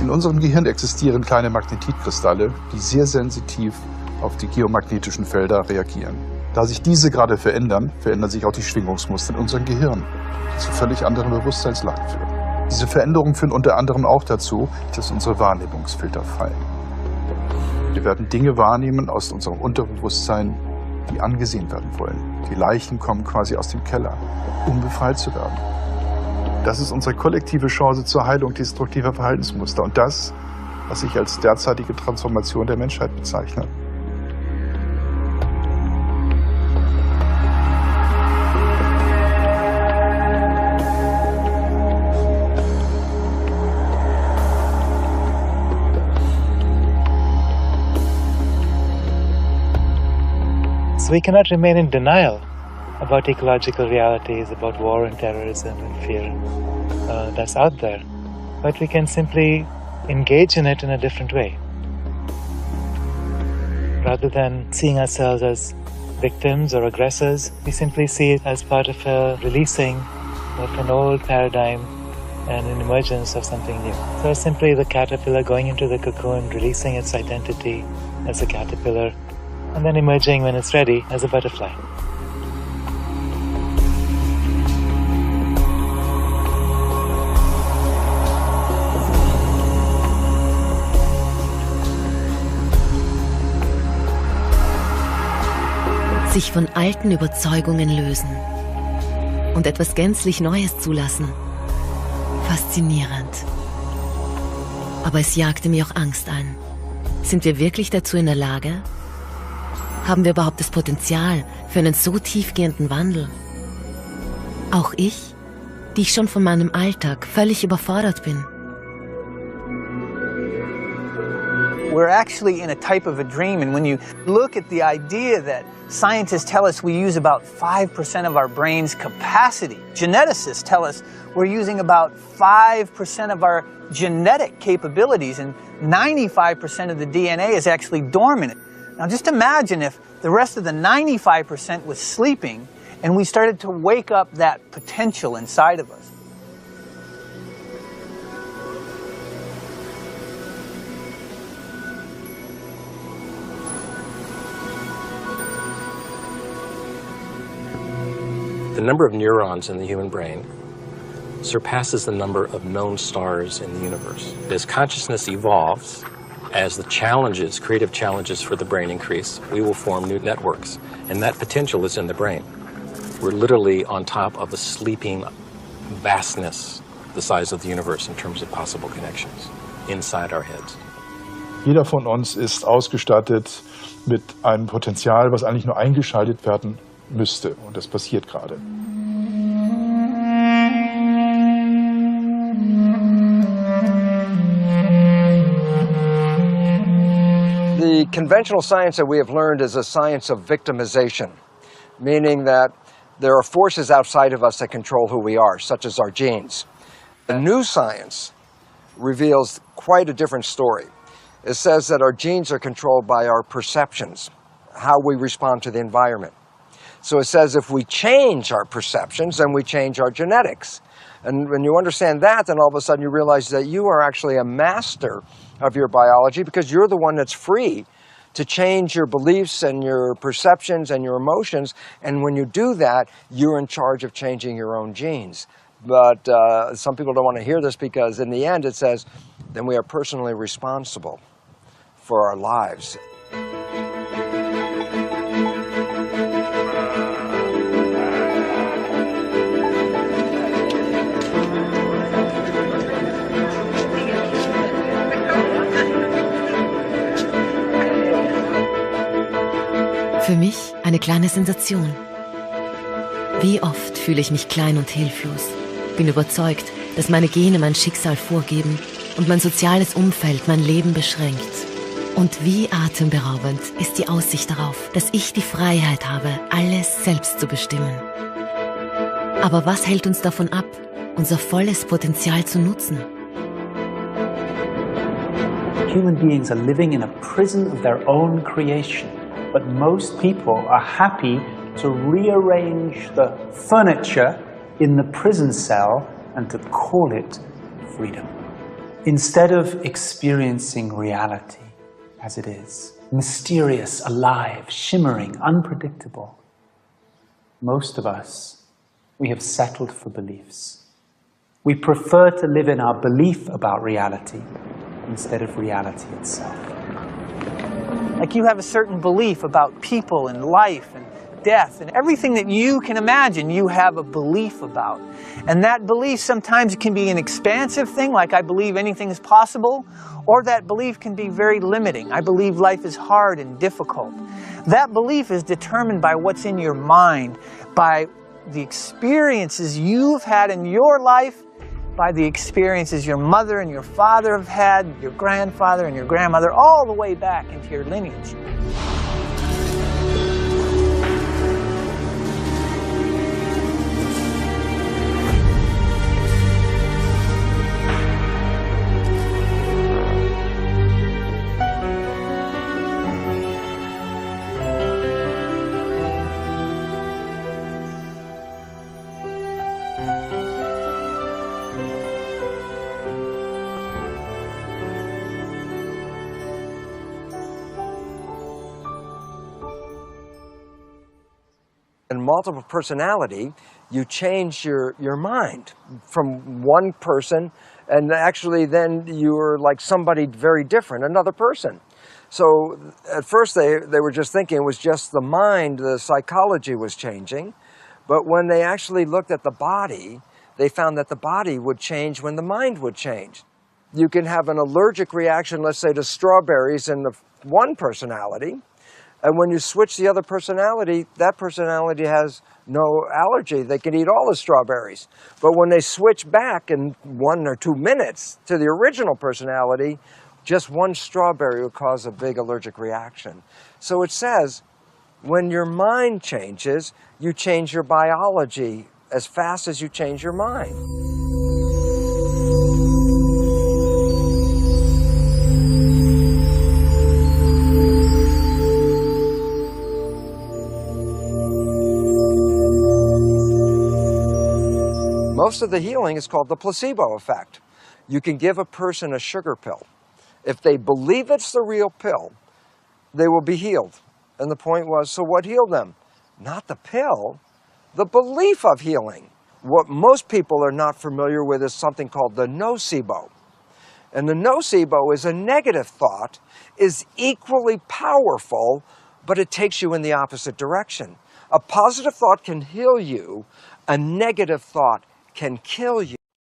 In unserem Gehirn existieren kleine Magnetitkristalle, die sehr sensitiv auf die geomagnetischen Felder reagieren. Da sich diese gerade verändern, verändern sich auch die Schwingungsmuster in unserem Gehirn, die zu völlig anderen Bewusstseinslagen führen. Diese Veränderungen führen unter anderem auch dazu, dass unsere Wahrnehmungsfilter fallen. Wir werden Dinge wahrnehmen aus unserem Unterbewusstsein, die angesehen werden wollen. Die Leichen kommen quasi aus dem Keller, um befreit zu werden. Das ist unsere kollektive Chance zur Heilung destruktiver Verhaltensmuster und das, was ich als derzeitige Transformation der Menschheit bezeichne. So we cannot remain in denial about ecological realities, about war and terrorism and fear that's out there. But we can simply engage in it in a different way. Rather than seeing ourselves as victims or aggressors, we simply see it as part of a releasing of an old paradigm and an emergence of something new. So simply the caterpillar going into the cocoon, releasing its identity as a caterpillar, and then emerging when it's ready as a butterfly. Sich von alten Überzeugungen lösen und etwas gänzlich Neues zulassen. Faszinierend. Aber es jagte mir auch Angst ein. Sind wir wirklich dazu in der Lage? Haben wir überhaupt das Potenzial für einen so tiefgehenden Wandel? Auch ich, die ich schon von meinem Alltag völlig überfordert bin. We're actually in a type of a dream, and when you look at the idea that scientists tell us we use about 5% of our brain's capacity, geneticists tell us we're using about 5% of our genetic capabilities, and 95% of the DNA is actually dormant. Now just imagine if the rest of the 95% was sleeping and we started to wake up that potential inside of us. The number of neurons in the human brain surpasses the number of known stars in the universe. As consciousness evolves, as the challenges, creative challenges for the brain increase, we will form new networks, and that potential is in the brain. We're literally on top of a sleeping vastness, the size of the universe in terms of possible connections, inside our heads. Jeder von uns ist ausgestattet mit einem Potenzial, was eigentlich nur eingeschaltet werden müsste, und das passiert gerade. The conventional science that we have learned is a science of victimization, meaning that there are forces outside of us that control who we are, such as our genes. The new science reveals quite a different story. It says that our genes are controlled by our perceptions, how we respond to the environment. So it says if we change our perceptions, then we change our genetics. And when you understand that, then all of a sudden you realize that you are actually a master of your biology because you're the one that's free to change your beliefs and your perceptions and your emotions. And when you do that, you're in charge of changing your own genes. But some people don't want to hear this because in the end it says, then we are personally responsible for our lives. Für mich eine kleine Sensation. Wie oft fühle ich mich klein und hilflos, bin überzeugt, dass meine Gene mein Schicksal vorgeben und mein soziales Umfeld mein Leben beschränkt. Und wie atemberaubend ist die Aussicht darauf, dass ich die Freiheit habe, alles selbst zu bestimmen. Aber was hält uns davon ab, unser volles Potenzial zu nutzen? Human beings are living in a prison of their own creation. But most people are happy to rearrange the furniture in the prison cell and to call it freedom. Instead of experiencing reality as it is, mysterious, alive, shimmering, unpredictable, most of us, we have settled for beliefs. We prefer to live in our belief about reality instead of reality itself. Like you have a certain belief about people and life and death and everything that you can imagine, you have a belief about. And that belief sometimes can be an expansive thing, like I believe anything is possible, or that belief can be very limiting. I believe life is hard and difficult. That belief is determined by what's in your mind, by the experiences you've had in your life, by the experiences your mother and your father have had, your grandfather and your grandmother, all the way back into your lineage. In multiple personality, you change your mind from one person, and actually then you're like somebody very different, another person. So at first they were just thinking it was just the mind, the psychology was changing, but when they actually looked at the body, they found that the body would change when the mind would change. You can have an allergic reaction, let's say, to strawberries in the one personality, and when you switch the other personality, that personality has no allergy. They can eat all the strawberries. But when they switch back in 1 or 2 minutes to the original personality, just one strawberry will cause a big allergic reaction. So it says, when your mind changes, you change your biology as fast as you change your mind. Most of the healing is called the placebo effect. You can give a person a sugar pill. If they believe it's the real pill, they will be healed. And the point was, so what healed them? Not the pill, the belief of healing. What most people are not familiar with is something called the nocebo. And the nocebo is a negative thought, is equally powerful, but it takes you in the opposite direction. A positive thought can heal you, a negative thought can kill you.